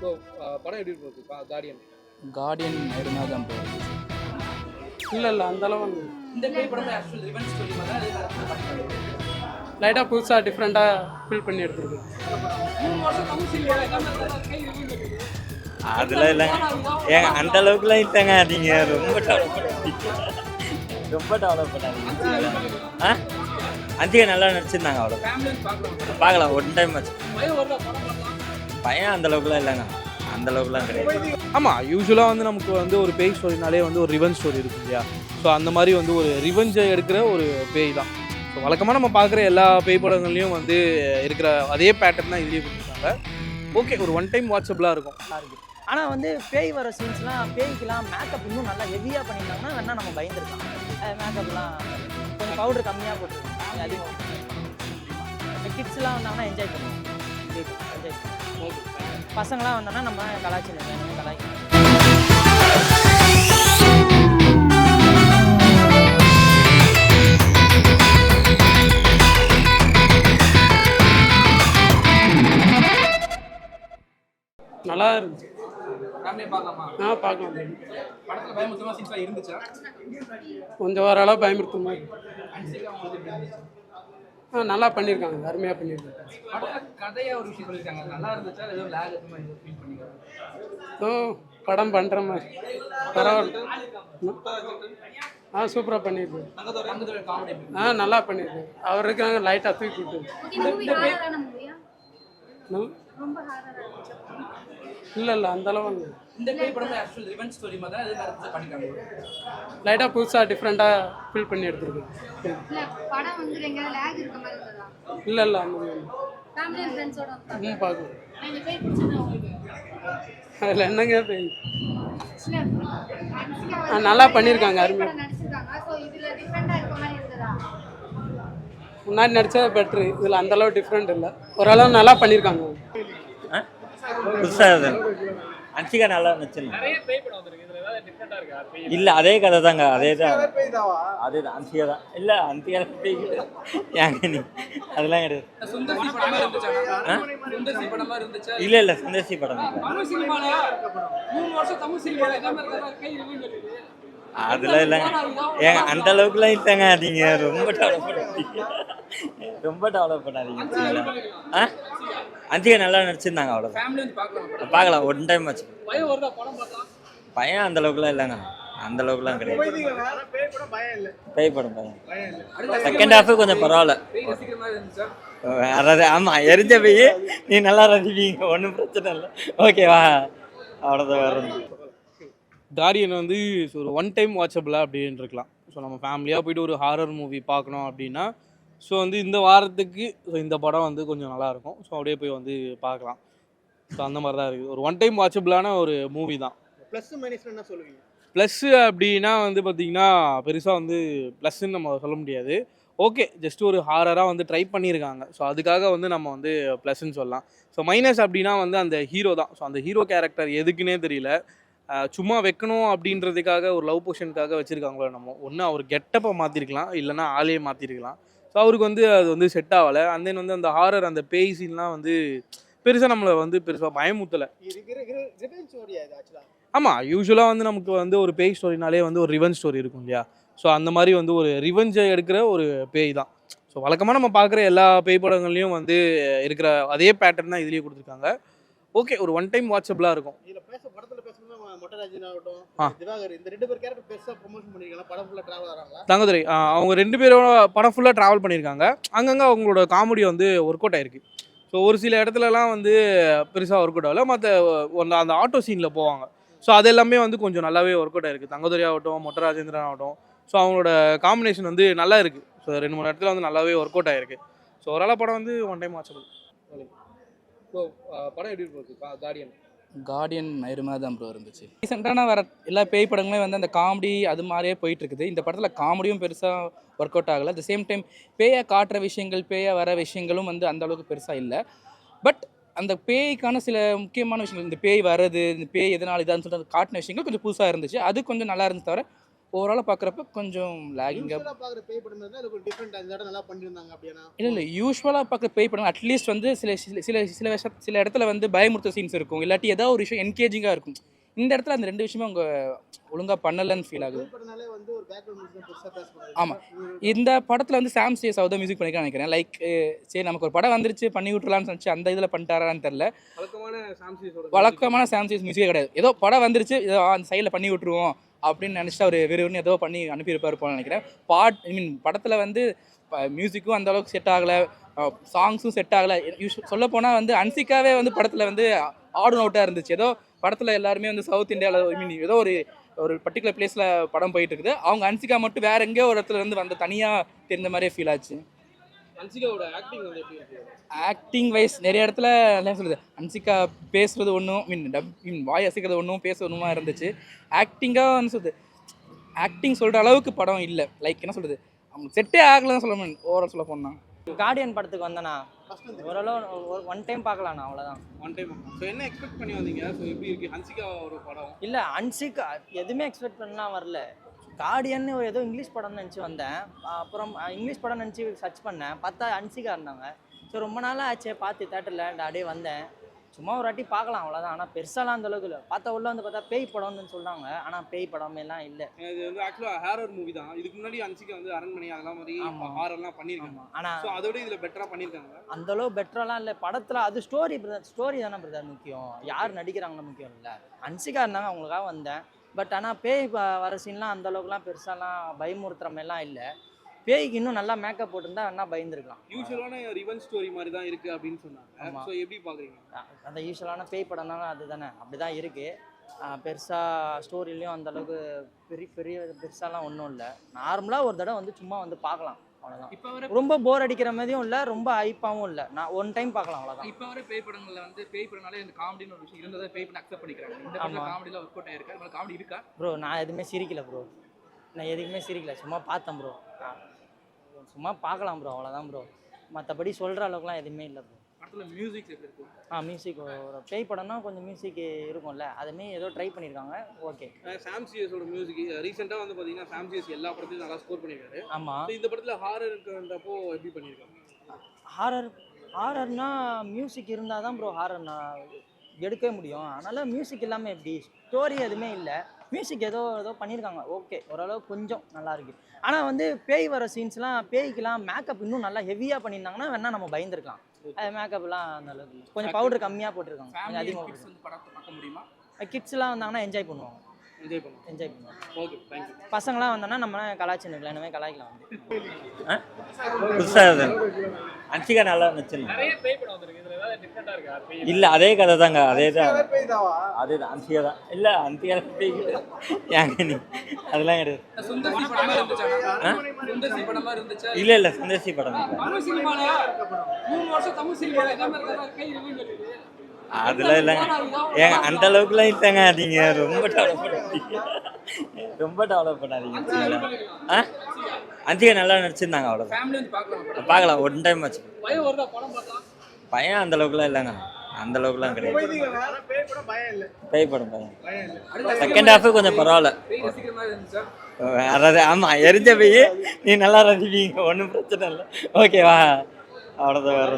So படம் எப்படி போகுது கார்டியன்? கார்டியன் நேர்மையாக தான் போகுது. இல்லை அந்த அளவு இந்த பேய் படம் ஆக்சுவல் ரிவெஞ்ச் ஸ்டோரி மாதிரி தான். லைட்டாக புதுசாக டிஃப்ரெண்ட்டாக ஃபில் பண்ணி எடுத்துருக்கு. 3 வருஷம் தமிழ் சினிமா அதெல்லாம் இல்லைங்க ஏங்க, அந்த அளவுக்குலாம் இல்லைங்க. நீங்கள் ரொம்ப டெவலப் பண்ணாதீங்க. ஆ அந்திகா நல்லா நடிச்சிருந்தாங்க. அவ்வளோ பார்க்கலாம், ஒன் டைம் ஆச்சு. பையன் அந்த அளவுக்குலாம் இல்லைங்க, அந்த அளவுக்குலாம் கிடையாது. ஆமாம், யூஸ்வலாக வந்து நமக்கு வந்து ஒரு பேய் ஸ்டோரினாலே வந்து ஒரு ரிவெஞ்ச் ஸ்டோரி இருக்கும் இல்லையா? ஸோ அந்த மாதிரி வந்து ஒரு ரிவெஞ்சை எடுக்கிற ஒரு பேய் தான். ஸோ வழக்கமாக நம்ம பார்க்குற எல்லா பேய் படங்கள்லையும் வந்து இருக்கிற அதே பேட்டர்ன் தான் இதுலேயே கொடுத்துருக்காங்க. ஓகே, ஒரு ஒன் டைம் வாட்சபிளாக இருக்கும். ஆனால் வந்து பேய் வர சீன்ஸ்லாம் பேய்க்கெலாம் மேக்கப் இன்னும் நல்லா ஹெவியாக பண்ணியிருந்தாங்கன்னா வேணா நம்ம பயந்துருக்கலாம். மேக்கப்லாம் கொஞ்சம் பவுடர் கம்மியாக போட்டுருக்காங்க, அதிகம். இப்போ கிட்ஸ்லாம் வந்தாங்கன்னா என்ஜாய் பண்ணுவோம். என்ஜாய் பண்ணுவோம். பசங்களாம் வந்தோன்னா நம்ம கலாச்சாரம் கலாய்க்கலாம். நல்லா இருந்துச்சு. ஃபேமிலியை பார்க்கலாமா? பார்க்கலாம். படத்தில் பயமுறுத்தமாக சீன்ஸாக இருந்துச்சா? கொஞ்சம் ஓரளவு பயமுறுத்துற மாதிரி. அன்சிகா உங்களுக்கு எப்படி இருந்துச்சு? நல்லா பண்ணியிருக்காங்க, அருமையாக பண்ணியிருக்காங்க. படத்தில் கதையாக ஒரு விஷயம் சொல்லியிருக்காங்க, நல்லா இருந்துச்சா? ஏதோ லேக் இருக்க மாதிரி ஃபீல் பண்ணிக்கிறேன். படம் பண்ணுற மாதிரி பரவாயில்ல. சூப்பராக பண்ணியிருக்கு. காமெடி நல்லா பண்ணியிருக்கு. அவர் இருக்காங்க லைட்டாக தூக்கி விட்டு. இல்லை அந்த அளவு இந்த பேய் படம் ஆக்சுவல் ரிவெஞ்ச் ஸ்டோரி மாதிரி தான் பண்ணிட்டாங்க. லைட்டாக புதுசாக டிஃப்ரெண்ட்டாக ஃபில் பண்ணி எடுத்துருக்கு. படம் வந்து எங்கயாவது லேக் இருக்க மாதிரி இருந்ததா? இல்லை அந்த மாதிரி ஃபேமிலி அண்ட் ஃப்ரெண்ட்ஸோட பார்க்கணும். இந்த பேய் பிடிச்சதா உங்களுக்கு? அதில் என்னங்க பேய்? நல்லா பண்ணியிருக்காங்க, அருமையாக நடிச்சிருக்காங்க. ஸோ இதில் டிஃப்ரெண்ட்டாக இருக்க மாதிரி இருந்ததா? முன்னாடி நடித்தது பெட்ரு, இதில் அந்தளவு டிஃப்ரெண்ட் இல்லை. ஓரளவு நல்லா பண்ணியிருக்காங்க. புதுசாக அன்சிகா நல்லா நடிச்சிருந்தாங்க. இல்லை அதே கதை தாங்க, அதே தான் அன்சிகா தான். இல்லை அன்சிகா ஏங்க நீ அதெல்லாம் கிடையாது. இல்லை சுந்தர்சி படம் அதெல்லாம் இல்லைங்க ஏங்க, அந்த அளவுக்குலாம் இல்லைங்க. நீங்கள் ரொம்ப டெவலப் பண்ணாதீங்க. ஆ அன்சிகா நல்லா நடிச்சிருந்தாங்க. அவ்வளோ பார்க்கலாம், ஒன் டைம் ஆச்சு. பையன் அந்த அளவுக்குலாம் இல்லைங்க, அந்த அளவுக்குலாம் கிடையாது. பேய் படம் செகண்ட் ஹாஃபு கொஞ்சம் பரவாயில்ல. அதாவது ஆமாம், எரிஞ்ச போய் நீ நல்லா ரசிப்பீங்க, ஒன்றும் பிரச்சனை இல்லை. ஓகேவா, அவ்வளோதான். வேறு கார்டியன் வந்து ஒரு ஒன் டைம் வாட்சபிளாக அப்படின்னு இருக்கலாம். ஸோ நம்ம ஃபேமிலியாக போய்ட்டு ஒரு ஹாரர் மூவி பார்க்கணும் அப்படின்னா ஸோ வந்து இந்த வாரத்துக்கு இந்த படம் வந்து கொஞ்சம் நல்லாயிருக்கும். ஸோ அப்படியே போய் வந்து பார்க்கலாம். ஸோ அந்த மாதிரி தான் இருக்குது. ஒரு ஒன் டைம் வாட்சபிளான ஒரு மூவி தான். ப்ளஸ் மைனஸ் என்ன சொல்லுவீங்க? ப்ளஸ்ஸு அப்படின்னா வந்து பார்த்திங்கன்னா பெருசாக வந்து ப்ளஸ்ன்னு நம்ம சொல்ல முடியாது. ஓகே, ஜஸ்ட் ஒரு ஹாரராக வந்து ட்ரை பண்ணியிருக்காங்க. ஸோ அதுக்காக வந்து நம்ம வந்து ப்ளஸ்ன்னு சொல்லலாம். ஸோ மைனஸ் அப்படின்னா வந்து அந்த ஹீரோ தான். ஸோ அந்த ஹீரோ கேரக்டர் எதுக்குன்னே தெரியல, சும்மா வைக்கணும் அப்படின்றதுக்காக ஒரு லவ் பொஷனுக்காக வச்சுருக்காங்களோ நம்ம. ஒன்று அவர் கெட்டப்பை மாற்றிருக்கலாம், இல்லைனா ஆளையே மாற்றிருக்கலாம். ஸோ அவருக்கு வந்து அது வந்து செட் ஆகலை. அண்ட் தென் வந்து அந்த ஹாரர் அந்த பேய் சீன்லாம் வந்து பெருசாக நம்மளை வந்து பெருசாக பயமுத்தலை. ஆமாம், யூஸ்வலாக வந்து நமக்கு வந்து ஒரு பேய் ஸ்டோரினாலே வந்து ஒரு ரிவெஞ்ச் ஸ்டோரி இருக்கும் இல்லையா? ஸோ அந்த மாதிரி வந்து ஒரு ரிவெஞ்சை எடுக்கிற ஒரு பேய் தான். ஸோ வழக்கமாக நம்ம பார்க்குற எல்லா பேய் படங்கள்லையும் வந்து இருக்கிற அதே பேட்டர்ன் தான் இதுலேயே கொடுத்துருக்காங்க. ஓகே, ஒரு ஒன் டைம் வாட்சபிளாக இருக்கும். தங்கதுரை அவங்க 2 பேரோட படம் ஃபுல்லாக ட்ராவல் பண்ணியிருக்காங்க. அங்கங்கே அவங்களோட காமெடி வந்து ஒர்க் அவுட் ஆயிருக்கு. ஸோ ஒரு சில இடத்துலலாம் வந்து பெருசாக ஒர்க் அவுட் ஆகல. மற்ற அந்த ஆட்டோ சீனில் போவாங்க. ஸோ அது எல்லாமே வந்து கொஞ்சம் நல்லாவே ஒர்க் அவுட் ஆயிருக்கு. தங்கதுரை ஆகட்டும், மொட்ட ராஜேந்திரன் ஆகட்டும். ஸோ அவங்களோட காம்பினேஷன் வந்து நல்லா இருக்குது. ஸோ 2-3 இடத்துல வந்து நல்லாவே ஒர்க் அவுட் ஆயிருக்கு. ஸோ ஓரளவு படம் வந்து ஒன் டைம் வாட்சபிள். ஸோ படம் எப்படி போகுது கார்டியன்? கார்டியன் நேர்மையாக தான் இருந்துச்சு. ரீசெண்டான வர எல்லா பேய் படங்களும் வந்து அந்த காமெடி அது மாதிரியே போயிட்டுருக்குது. இந்த படத்தில் காமெடியும் பெருசாக ஒர்க் அவுட் ஆகலை. அட் த சேம் டைம் பேயை காட்டுற விஷயங்கள், பேயை வர விஷயங்களும் வந்து அந்த அளவுக்கு பெருசாக இல்லை. பட் அந்த பேய்க்கான சில முக்கியமான விஷயங்கள், இந்த பேய் வர்றது, இந்த பேய் எதனால் இதான்னு சொல்லிட்டு காட்டின விஷயங்கள் கொஞ்சம் புதுசாக இருந்துச்சு. அது கொஞ்சம் நல்லா இருந்துச்சு. தவிர ஓவராலாக பார்க்குறப்ப கொஞ்சம் லேகிங்காக. யூஸ்வலா பாக்குற பேய் படம் இருந்தா அதுக்கு டிஃபரெண்ட் அந்த இடம் நல்லா பண்ணிருந்தாங்க அப்படினா. இல்லை யூஸ்வலாக பார்க்குற பேய் படம் அட்லீஸ்ட் வந்து சில சில சில சில சில இடத்துல வந்து பயமுறுத்த சீன்ஸ் இருக்கும், இல்லாட்டி ஏதாவது ஒரு விஷயம் என்கேஜிங்காக இருக்கும். இந்த இடத்துல அந்த 2 விஷயமே அவங்க ஒழுங்காக பண்ணலன்னு ஃபீல் ஆகுது. பேய் படம்னாலே வந்து ஒரு பேக்ரவுண்ட் மியூசிக் பெருசா பேசப்படுது. ஆமாம், இந்த படத்தில் வந்து சாம் சிஎஸ் அவர் தான் மியூசிக் பண்ணிக்கிறேன்னு நினைக்கிறேன். லைக் சரி நமக்கு ஒரு படம் வந்துருச்சு பண்ணி விட்டுலான்னு நினச்சி அந்த இதில் பண்ணிட்டாரான்னு தெரில. வழக்கமான சாம் சிஎஸ் மியூசிக்கே கிடையாது. ஏதோ படம் வந்துருச்சு ஏதோ அந்த சைடில் பண்ணி விட்டுருவோம் அப்படின்னு நினச்சிட்டு அவர் வெறும் ஏதோ பண்ணி அனுப்பியிருப்பார் போல நினைக்கிறேன். படத்தில் வந்து மியூசிக்கும் அந்த அளவுக்கு செட் ஆகலை, சாங்ஸும் செட் ஆகலை. சொல்ல போனால் வந்து அன்சிகாவே வந்து படத்தில் வந்து ஆடும் அவுட்டாக இருந்துச்சு. ஏதோ படத்தில் எல்லாருமே வந்து சவுத் இந்தியாவில் ஏதோ ஒரு பர்டிகுலர் பிளேஸில் படம் போயிட்டு இருக்குது, அவங்க அன்சிகா மட்டும் வேற எங்கேயோ ஒரு இடத்துல இருந்து வந்து தனியாக தெரிஞ்ச மாதிரியே ஃபீல் ஆச்சு. அன்சிகாவோட ஆக்டிங் வந்து எப்படி இருக்கு? ஆக்டிங் வைஸ் நிறைய இடத்துல என்ன சொல்லுது, அன்சிகா பேசுறது ஒன்றும் வாய் அசைக்கிறது ஒன்றும் பேசுறது ஒன்றுமா இருந்துச்சு. ஆக்டிங்காக என்ன சொல்லுது, ஆக்டிங் சொல்கிற அளவுக்கு படம் இல்லை. லைக் என்ன சொல்கிறது, அவங்க செட்டே ஆகலன்னு சொல்ல முடியும் ஓவரால் சொல்ல போனால். கார்டியன் படத்துக்கு வந்தேண்ணா, ஓரளவு ஒன் டைம் பார்க்கலாண்ணா, அவ்வளோதான். One time. ஸோ என்ன எக்ஸ்பெக்ட் பண்ணி வந்தீங்க? ஸோ எப்படி இருக்கு ஹன்சிகாவோட படம்? இல்லை அன்சிகா எதுவுமே எக்ஸ்பெக்ட் பண்ணலாம் வரல. கார்டியன் ஏதோ இங்கிலீஷ் படம்னு நினச்சி வந்தேன். அப்புறம் இங்கிலீஷ் படம் நினச்சி சர்ச் பண்ணேன், பார்த்தா அன்சிகா இருந்தாங்க. ஸோ ரொம்ப நாளாக ஆச்சே பார்த்து தேட்டரில் அப்படியே வந்தேன். சும்மா ஒரு வாட்டி பார்க்கலாம் அவ்வளோதான். ஆனால் பெருசாலாம் அந்த அளவுக்கு இல்லை. பார்த்தா உள்ள வந்து பார்த்தா பேய் படம்னு சொன்னாங்க, ஆனால் பேய் படமெல்லாம் இல்லை. இது வந்து ஆக்சுவலாக ஹாரர் மூவி தான். இதுக்கு முன்னாடி அன்சிகா வந்து அரண்மனை அதெல்லாம் மாதிரி ஹாரர்லாம் பண்ணியிருக்காங்க. ஆனால் ஸோ அதோட இதில் பெட்டராக பண்ணியிருக்காங்க. அந்தளவு பெட்டரெல்லாம் இல்லை படத்தில். அது ஸ்டோரி தானே பிரதர் முக்கியம், யார் நடிக்கிறாங்கன்னு முக்கியம் இல்லை. அன்சிகா இருந்தாங்க, அவங்களுக்காக வந்தேன். பட் ஆனால் பேய் வர சீன்லாம் அந்தளவுக்குலாம் பெருசாலாம் பயமுறுத்துற மாதிரிலாம் இல்லை. பேய்க்கு இன்னும் நல்லா மேக்கப் போட்டிருந்தா என்ன பயந்துருக்கலாம். யூஸ்வலான ரிவெஞ்ச் ஸ்டோரி மாதிரி தான் இருக்குது அப்படின்னு சொன்னாங்க. ஸோ எப்படி பார்க்குறீங்க? அந்த யூஸ்வலான பேய் படம்னாலும் அதுதானே, அப்படி தான் இருக்குது. பெருசாக ஸ்டோரிலையும் அந்தளவுக்கு பெருசாலாம் ஒன்றும் இல்லை. நார்மலாக ஒரு தடவை வந்து சும்மா வந்து பார்க்கலாம் அவ்வளோதான். இப்போ வர ரொம்ப போர் அடிக்கிற மாதிரியும் இல்லை, ரொம்ப ஹைப்பாகவும் இல்லை. நான் ஒன் டைம் பார்க்கலாம் அவ்வளோதான். இப்போ வர பேய் படங்களில் வந்து பேய் படம்னாலே இந்த காமெடின்னு ஒரு விஷயம் இருந்ததை பேய் பண்ண அக்செப்ட் பண்ணிக்கிறாங்க. இந்த படத்தில் காமெடியில் ஒர்க் அவுட் ஆயிருக்கு. அதனால காமெடி இருக்கா ப்ரோ? நான் எதுவுமே சிரிக்கல ப்ரோ, நான் எதுக்குமே சிரிக்கல, சும்மா பார்த்தேன் ப்ரோ. சும்மா பார்க்கலாம் ப்ரோ, அவ்வளோதான் ப்ரோ. மற்றபடி சொல்கிற அளவுக்குலாம் எதுவுமே இல்லை ப்ரோ. படத்தில் மியூசிக் எப்படி இருக்கும்? மியூசிக் ஒரு பேய் படம்னா கொஞ்சம் மியூசிக் இருக்கும்ல, அதுமாரி ஏதோ ட்ரை பண்ணியிருக்காங்க. ஓகே. சாம் சிஎஸோட மியூசிக் ரீசெண்டாக வந்து பார்த்தீங்கன்னா சாம் சிஎஸ் எல்லா படத்தையும் நல்லா ஸ்கோர் பண்ணியிருக்காரு. ஆமாம். இந்த படத்தில் ஹாரர் இருக்கிறப்போ எப்படி பண்ணியிருக்காங்க? ஹாரர்னா மியூசிக் இருந்தால் தான் ப்ரோ ஹாரர் நான் எடுக்கவே முடியும். அதனால் மியூசிக் இல்லாமல் எப்படி, ஸ்டோரி எதுவுமே இல்லை, மியூசிக் ஏதோ பண்ணியிருக்காங்க. ஓகே, ஓரளவு கொஞ்சம் நல்லா இருக்கு. ஆனால் வந்து பேய் வர சீன்ஸ்லாம் பேய்க்கெலாம் மேக்கப் இன்னும் நல்லா ஹெவியாக பண்ணியிருந்தாங்கன்னா வேணால் நம்ம பயந்துருக்கலாம். மேக்கப்லாம் அந்த அளவுக்கு கொஞ்சம் பவுடர் கம்மியாக போட்டிருக்காங்க, கொஞ்சம் அதிகமாக. வந்து படத்தை பார்க்க முடியுமா? கிட்ஸ்லாம் வந்தாங்கன்னா என்ஜாய் பண்ணுவாங்க. Okay, thank you. பசங்களாம் வந்தோன்னா நம்ம கலாய்ச்சி நிற்கலாம், இனிமேல் கலாய்க்கலாம் வந்து. புதுசாக அன்சிகா நல்லா இருந்துச்சு. இல்லை அதே கதை தாங்க, அதே தான் அன்சிகா தான். இல்லை அன்சிகா ஏங்க நீ அதெல்லாம் கிடையாது. இல்லை இல்லை சுந்தர்சி படம் அதெல்லாம் இல்லைங்க. ஏங்க அந்த அளவுக்குலாம் இல்லைங்க. நீங்கள் ரொம்ப டெவலப் பண்ணாதீங்க. அன்சிகா நல்லா நடிச்சிருந்தாங்க, அவ்வளோதான். பார்க்கலாம் ஒன் டைம் வச்சு. பயம் அந்த அளவுக்குலாம் இல்லைங்க, அந்த அளவுக்குலாம் கிடையாது. பேய் படம் செகண்ட் ஹாஃபு கொஞ்சம் பரவாயில்ல. அதாவது ஆமாம், எரிஞ்ச போய் நீ நல்லா ரசிப்பீங்க, ஒன்றும் பிரச்சனை இல்லை. ஓகேவா, அவ்வளோதான். வேறு